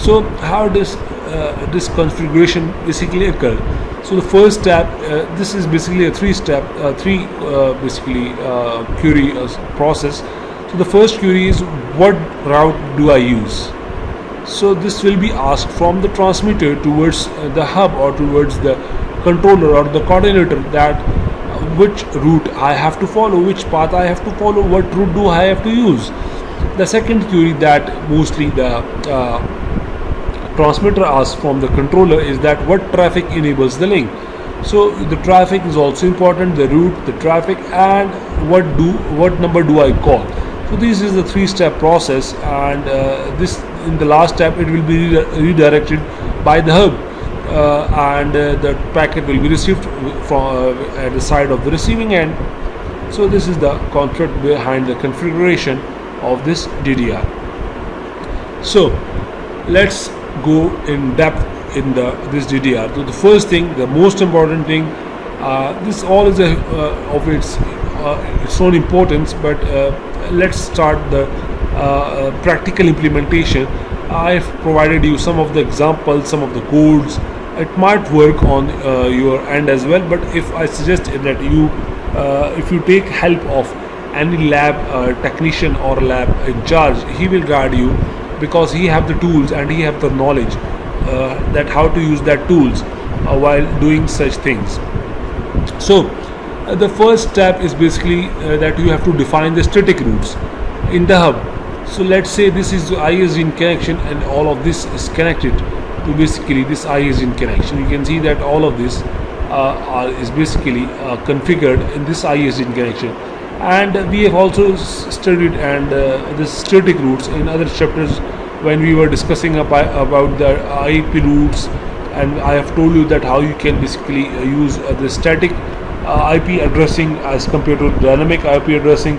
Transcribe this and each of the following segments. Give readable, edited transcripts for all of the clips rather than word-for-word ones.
So how does this configuration basically occur? So the first step, this is basically a three query process. So the first query is, what route do I use? So this will be asked from the transmitter towards the hub or towards the controller or the coordinator, that which route I have to follow, which path I have to follow, what route do I have to use. The second query that mostly the transmitter asks from the controller is that what traffic enables the link. So the traffic is also important, the route, the traffic, and what number do I call. So this is the three-step process, and this in the last step it will be redirected by the hub, and the packet will be received from at the side of the receiving end. So this is the concept behind the configuration of this DDR. So let's go in depth in this DDR. So the first thing, the most important thing, this all is of its own importance, but let's start the practical implementation. I've provided you some of the examples, some of the codes. It might work on your end as well, but if I suggest that if you take help of any lab technician or lab in charge, he will guide you, because he have the tools and he have the knowledge that how to use that tools while doing such things. So the first step is basically that you have to define the static routes in the hub. So let's say this is the ISDN connection, and all of this is connected to basically this ISDN connection. You can see that all of this is basically configured in this ISDN connection. And we have also studied and the static routes in other chapters when we were discussing about the IP routes, and I have told you that how you can basically use the static IP addressing as compared to dynamic IP addressing.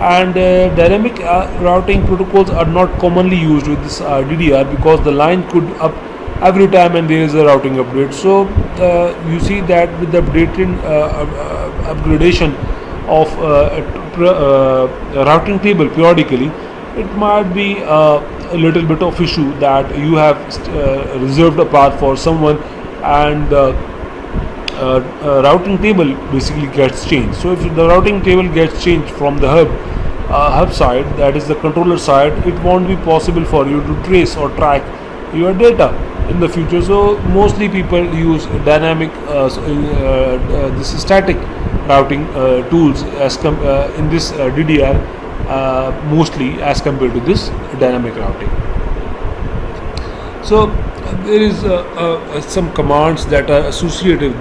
And dynamic routing protocols are not commonly used with this DDR, because the line could up every time and there is a routing update. So you see that with the upgradation of routing table periodically, it might be a little bit of issue that you have reserved a path for someone, and routing table basically gets changed. So if the routing table gets changed from the hub side, that is the controller side, it won't be possible for you to trace or track your data in the future. So mostly people use dynamic this static routing tools as in this DDR mostly as compared to this dynamic routing. So there is some commands that are associated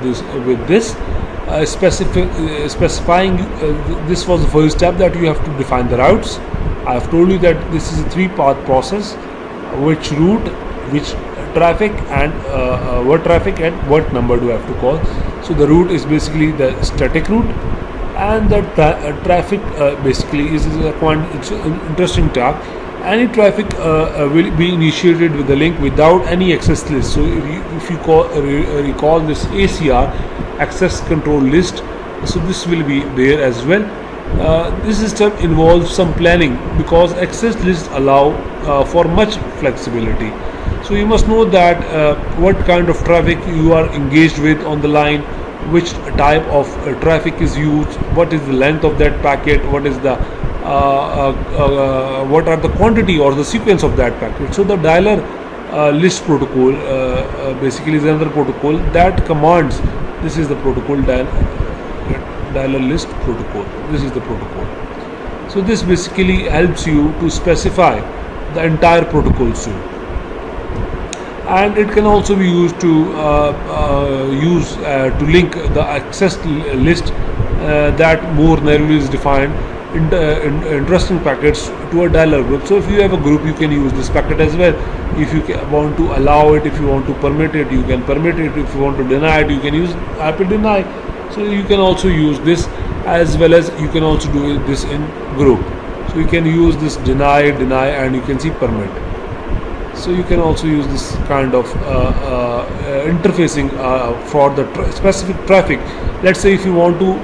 with this specifying. This was the first step, that you have to define the routes. I have told you that this is a three-part process: which route, which traffic, and what traffic and what number do I have to call. So the route is basically the static route, and the traffic basically is a it's an interesting talk. Any traffic will be initiated with the link without any access list. So if you recall this ACR, access control list, so this will be there as well. This system involves some planning, because access lists allow for much flexibility. So you must know that what kind of traffic you are engaged with on the line, which type of traffic is used, what is the length of that packet, what is the what are the quantity or the sequence of that packet. So the dialer list protocol basically is another protocol that commands. This is the protocol, dialer list protocol. This is the protocol. So this basically helps you to specify the entire protocol suite, and it can also be used to link the access list that more narrowly is defined interesting packets to a dialer group. So if you have a group, you can use this packet as well. If you want to allow it, if you want to permit it, you can permit it. If you want to deny it, you can use IP deny. So you can also use this, as well as you can also do this in group. So you can use this deny, and you can see permit. So you can also use this kind of interfacing for the specific traffic. Let's say if you want to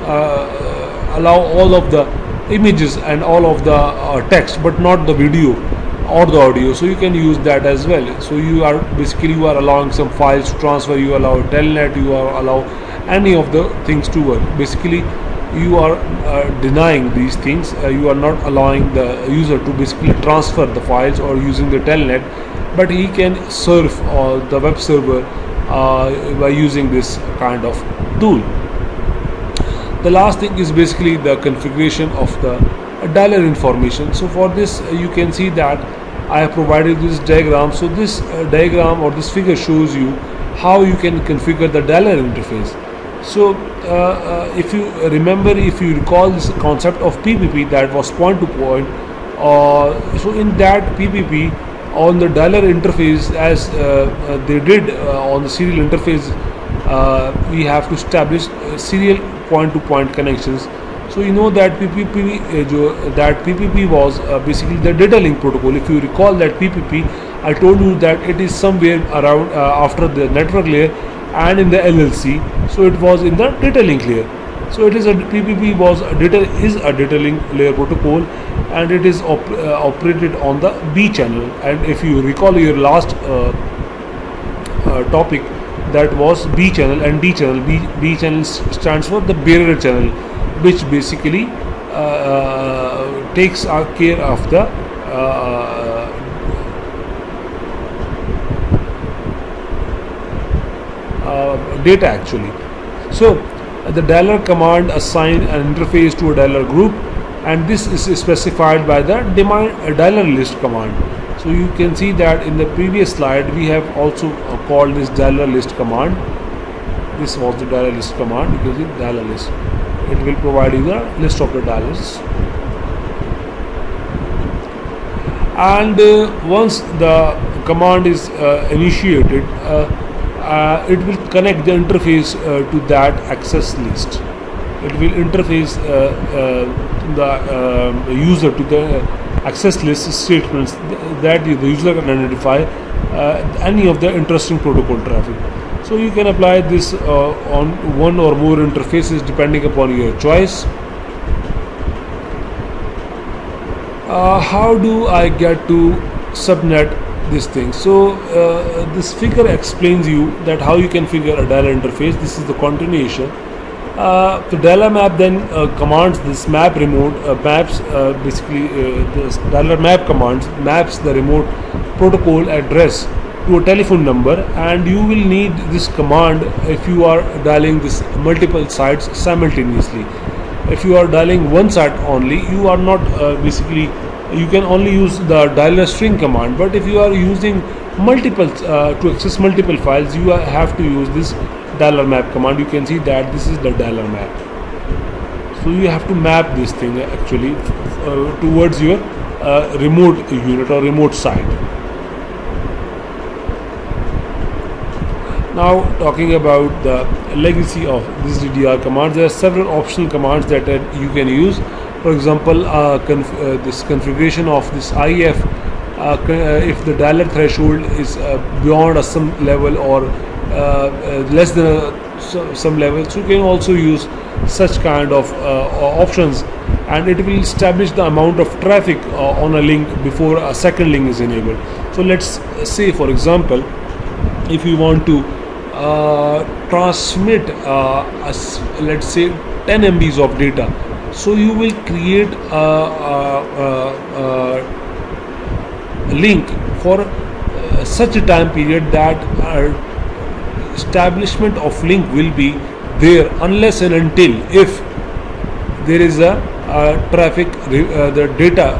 allow all of the images and all of the text, but not the video, or the audio, so you can use that as well. So you are allowing some files to transfer, you allow telnet, you are allow any of the things to work. Basically you are denying these things. You are not allowing the user to basically transfer the files or using the telnet, but he can surf the web server by using this kind of tool. The last thing is basically the configuration of the dialer information. So for this you can see that I have provided this diagram. So this diagram or this figure shows you how you can configure the dialer interface. So if you remember, if you recall this concept of PPP, that was point to point. So in that PPP, on the dialer interface, as they did on the serial interface, we have to establish serial point to point connections. So you know that PPP was basically the data link protocol. If you recall that PPP, I told you that it is somewhere around after the network layer and in the LLC. So it was in the data link layer. So it is a PPP was a data link layer protocol, and it is operated on the B channel. And if you recall your last topic, that was B channel and D channel. B channel stands for the bearer channel, which basically takes care of the data actually. So the dialer command assign an interface to a dialer group, and this is specified by the dialer list command. So you can see that in the previous slide we have also called this dialer list command. This was the dialer list command. You can see dialer list. It will provide you the list of the dialers. And once the command is initiated, it will connect the interface to that access list. It will interface the user to the access list statements that the user can identify any of the interesting protocol traffic. So you can apply this on one or more interfaces depending upon your choice. How do I get to subnet this thing? So this figure explains you that how you can figure a dialer interface. This is the continuation. The dialer map then commands this map remote maps basically this dialer map commands maps the remote protocol address to a telephone number, and you will need this command if you are dialing this multiple sites simultaneously. If you are dialing one site only, you are not basically you can only use the dialer string command. But if you are using multiple to access multiple files, you have to use this dialer map command. You can see that this is the dialer map. So you have to map this thing actually towards your remote unit or remote site. Now talking about the legacy of this DDR commands, there are several optional commands that you can use. For example, this configuration of this IF, if the dialer threshold is beyond some level or less than some level, so you can also use such kind of options, and it will establish the amount of traffic on a link before a second link is enabled. So let's say, for example, if you want to transmit let's say 10 MBs of data, so you will create a link for such a time period that establishment of link will be there unless and until if there is a traffic the data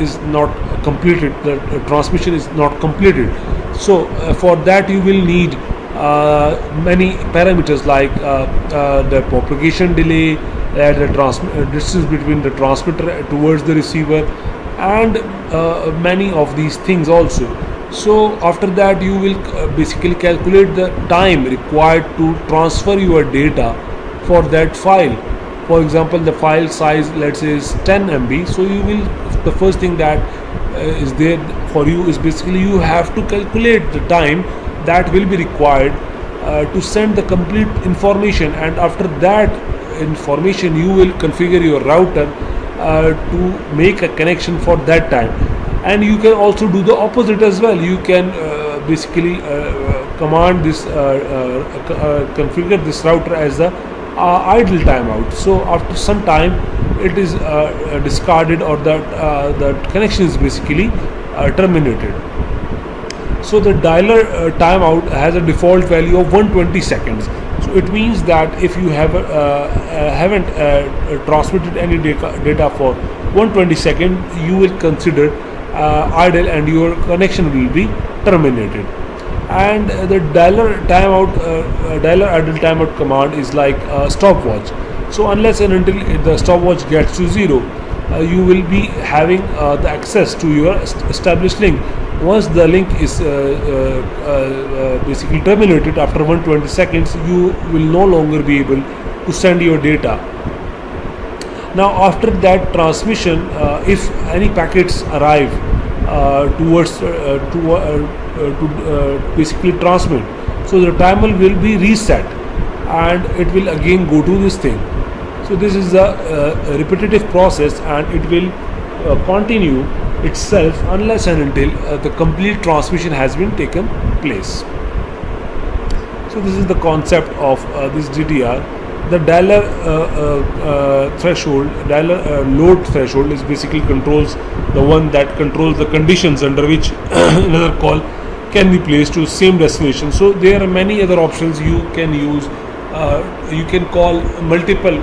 is not completed, the transmission is not completed. So for that you will need many parameters like the propagation delay, the distance between the transmitter towards the receiver, and many of these things also. So after that you will basically calculate the time required to transfer your data for that file. For example, the file size, let's say, is 10 MB. So you will, the first thing that is there for you is basically you have to calculate the time that will be required to send the complete information, and after that information you will configure your router to make a connection for that time. And you can also do the opposite as well. You can basically command this configure this router as the idle timeout. So after some time it is discarded, or the connection is basically terminated. So the dialer timeout has a default value of 120 seconds. So it means that if you haven't transmitted any data for 120 seconds, you will consider idle and your connection will be terminated. And the dialer idle timeout command is like a stopwatch. So unless and until the stopwatch gets to zero, you will be having the access to your established link. Once the link is basically terminated after 120 seconds, you will no longer be able to send your data. Now after that transmission, if any packets arrive towards to basically transmit, so the timer will be reset and it will again go to this thing. So this is a repetitive process, and it will continue itself unless and until the complete transmission has been taken place. So this is the concept of this DDR. The dialer load threshold is basically controls the one that controls the conditions under which another call can be placed to same destination. So there are many other options you can use. You can call multiple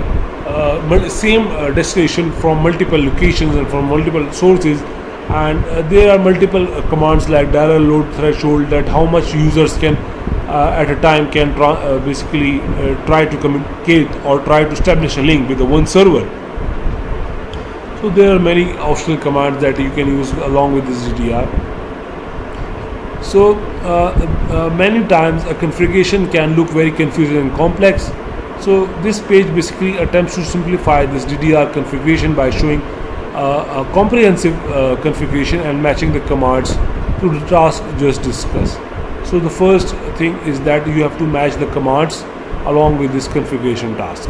same destination from multiple locations and from multiple sources, and there are multiple commands like dialer load threshold, that how much users can at a time can basically try to communicate or try to establish a link with the one server. So there are many optional commands that you can use along with this DDR. So many times a configuration can look very confusing and complex. So this page basically attempts to simplify this DDR configuration by showing a comprehensive configuration and matching the commands to the task just discussed. So the first thing is that you have to match the commands along with this configuration task.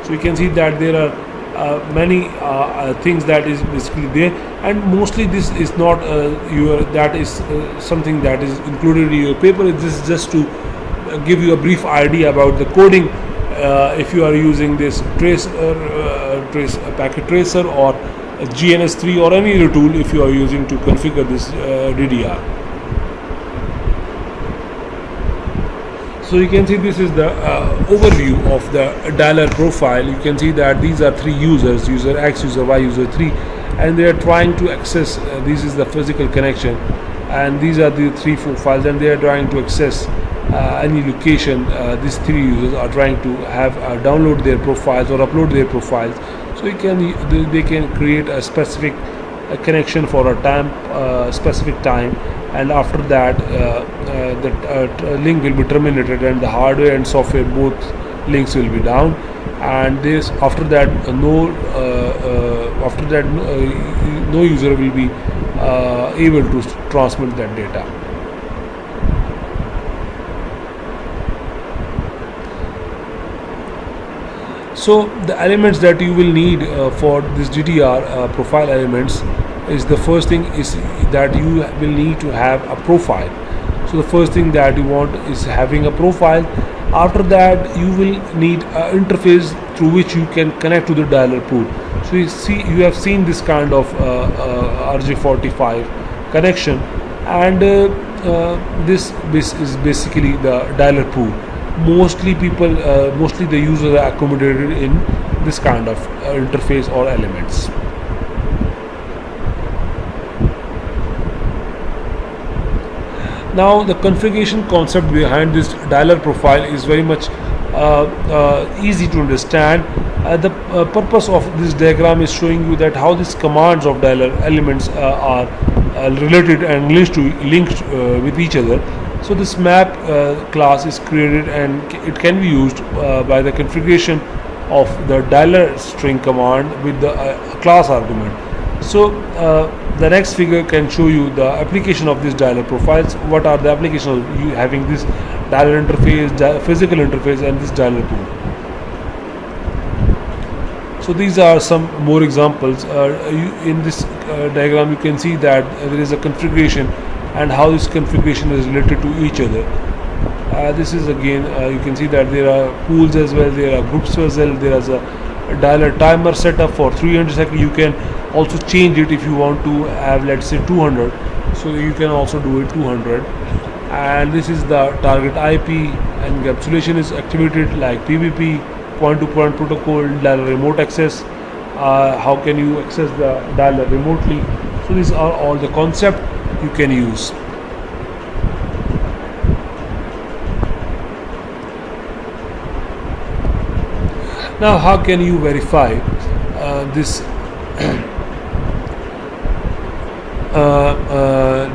So you can see that there are many things that is basically there, and mostly this is not something that is included in your paper. This is just to give you a brief idea about the coding. If you are using this packet tracer or GNS3 or any other tool, if you are using to configure this DDR. So you can see this is the overview of the dialer profile. You can see that these are three users, user X, user Y, user 3, and they are trying to access, this is the physical connection, and these are the 3-4 files, and they are trying to access any location. These three users are trying to have download their profiles or upload their profiles. So they can create a specific connection for a specific time, and after that the link will be terminated, and the hardware and software both links will be down, and after that no user will be able to transmit that data. So the elements that you will need for this DDR profile elements is, the first thing is that you will need to have a profile. So the first thing that you want is having a profile. After that you will need an interface through which you can connect to the dialer pool. So you have seen this kind of RJ45 connection, and this is basically the dialer pool. Mostly the users are accommodated in this kind of interface or elements. Now the configuration concept behind this dialer profile is very much easy to understand. The purpose of this diagram is showing you that how these commands of dialer elements are related and linked with each other. So this map class is created, and it can be used by the configuration of the dialer string command with the class argument. So the next figure can show you the application of these dialer profiles. What are the applications of you having this dialer interface, physical interface, and this dialer pool? So So these are some more examples. In this diagram you can see that there is a configuration and how this configuration is related to each other. This is again, you can see that there are pools as well, there are groups as well, there is a dialer timer setup for 300 seconds. You can also change it if you want to have, let's say, 200, so you can also do it 200. And this is the target IP. Encapsulation is activated like PVP, point-to-point protocol, dialer remote access. How can you access the dialer remotely? So these are all the concept you can use. Now, how can you verify this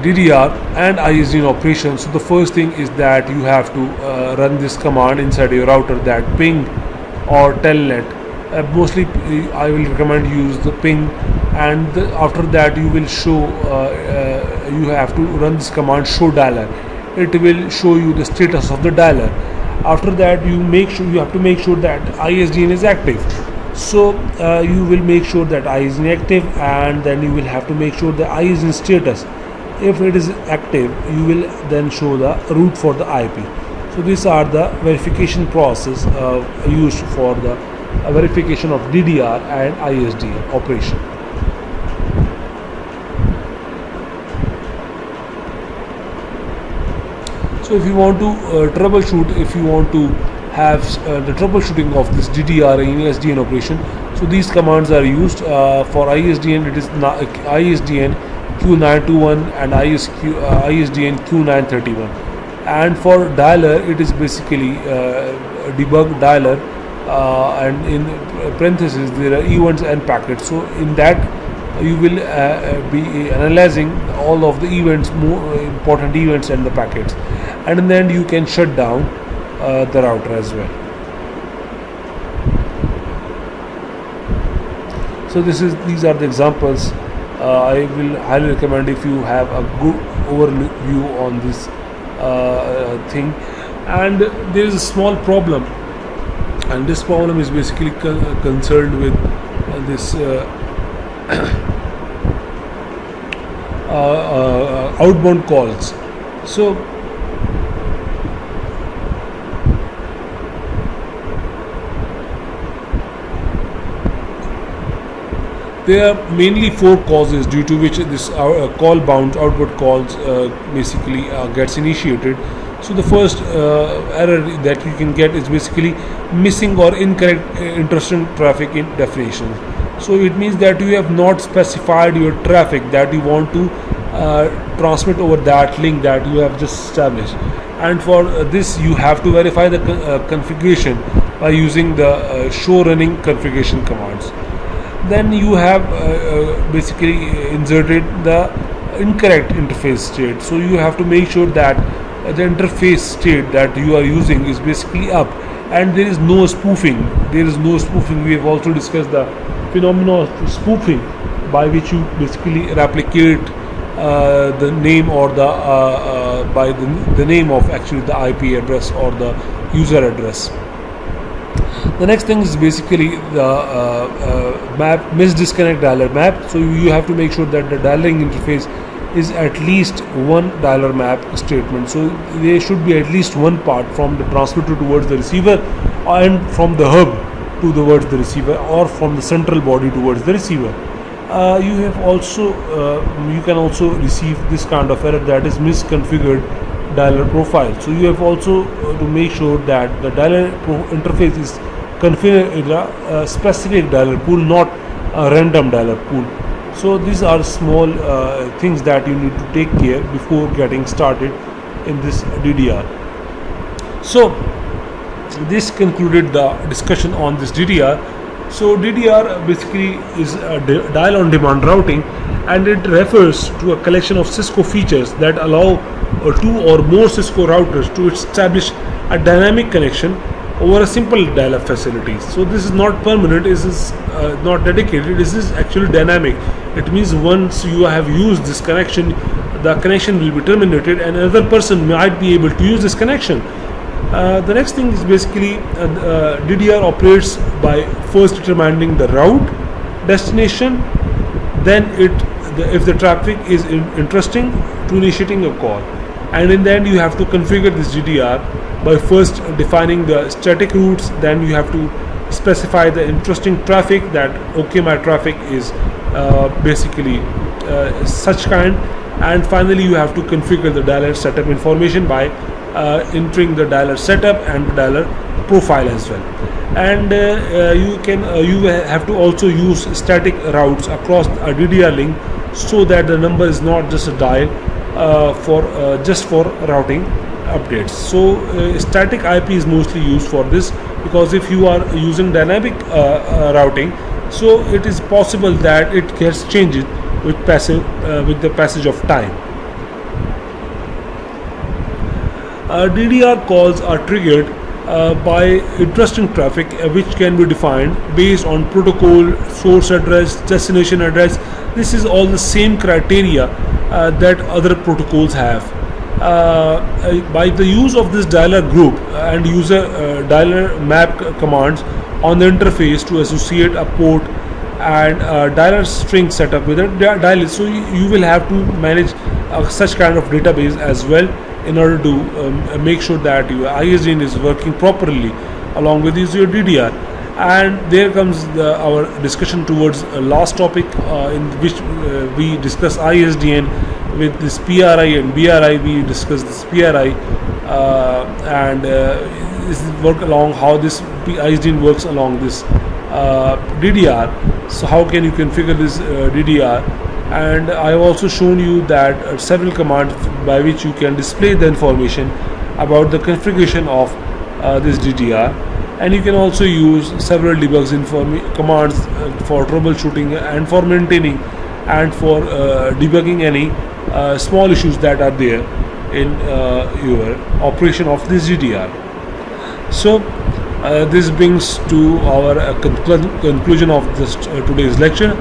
DDR and ISDN operation? So the first thing is that you have to run this command inside your router, that ping or telnet. Mostly I will recommend use the ping, and after that you will show you have to run this command show dialer. It will show you the status of the dialer. After that you have to make sure that ISDN is active. So you will make sure that ISDN is active, and then you will have to make sure the ISDN status. If it is active, you will then show the route for the IP. So these are the verification process used for the verification of DDR and ISDN operation. So if you want to troubleshoot, if you want to have the troubleshooting of this DDR and ISDN operation, so these commands are used. For ISDN, it is ISDN Q921 and ISDN Q931, and for dialer it is basically debug dialer, and in parentheses there are events and packets. So in that you will be analyzing all of the events, more important events and the packets, and then you can shut down the router as well. So these are the examples. I will highly recommend if you have a good overview on this thing. And there is a small problem, and this problem is basically concerned with this outbound calls. So there are mainly four causes due to which this call bound outward calls basically gets initiated. So the first error that you can get is basically missing or incorrect intermittent traffic in definition. So it means that you have not specified your traffic that you want to transmit over that link that you have just established, and for this you have to verify the configuration by using the show running configuration commands. Then you have basically inserted the incorrect interface state. So you have to make sure that the interface state that you are using is basically up, and there is no spoofing. We have also discussed the phenomenon of spoofing, by which you basically replicate the name or the by the name of actually the IP address or the user address. The next thing is basically the map misdisconnect dialer map. So you have to make sure that the dialing interface is at least one dialer map statement. So there should be at least one part from the transmitter towards the receiver, and from the hub towards the receiver, or from the central body towards the receiver. You can also receive this kind of error, that is misconfigured dialer profile. So you have also to make sure that the dialer interface is configured in a specific dialer pool, not a random dialer pool. So these are small things that you need to take care before getting started in this DDR. So this concluded the discussion on this DDR. So DDR basically is a dial on demand routing, and it refers to a collection of Cisco features that allow two or more Cisco routers to establish a dynamic connection over a simple dial-up facility. So this is not permanent, this is not dedicated, this is actually dynamic. It means once you have used this connection, the connection will be terminated and another person might be able to use this connection. The next thing is basically DDR operates by first determining the route, destination, then if the traffic is interesting, to initiating a call, and in the end you have to configure this DDR by first defining the static routes. Then you have to specify the interesting traffic, that okay, my traffic is basically such kind, and finally you have to configure the dialer setup information by entering the dialer setup and the dialer profile as well. And you have to also use static routes across a DDR link, so that the number is not just a dial for just for routing updates. So static IP is mostly used for this, because if you are using dynamic routing, so it is possible that it gets changed with the passage of time. DDR calls are triggered by interesting traffic, which can be defined based on protocol, source address, destination address. This is all the same criteria that other protocols have. By the use of this dialer group and user dialer map commands on the interface to associate a port and dialer string setup with a dialer, so you will have to manage such kind of database as well, in order to make sure that your ISDN is working properly along with your DDR. And there comes our discussion towards last topic, in which we discuss ISDN with this PRI and BRI. We discuss this PRI and this work along how this ISDN works along this DDR. So how can you configure this DDR? And I have also shown you that several commands by which you can display the information about the configuration of this DDR. And you can also use several debugs commands for troubleshooting and for maintaining and for debugging any small issues that are there in your operation of this DDR. So this brings to our conclusion of this today's lecture.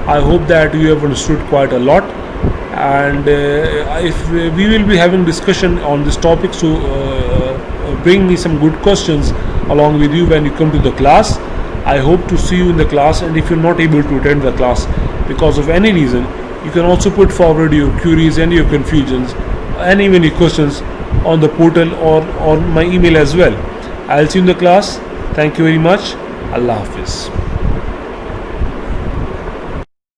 I hope that you have understood quite a lot, and if we will be having discussion on this topic, so bring me some good questions along with you when you come to the class. I hope to see you in the class, and if you're not able to attend the class because of any reason, you can also put forward your queries and your confusions and even your questions on the portal or on my email as well. I'll see you in the class. Thank you very much. Allah Hafiz.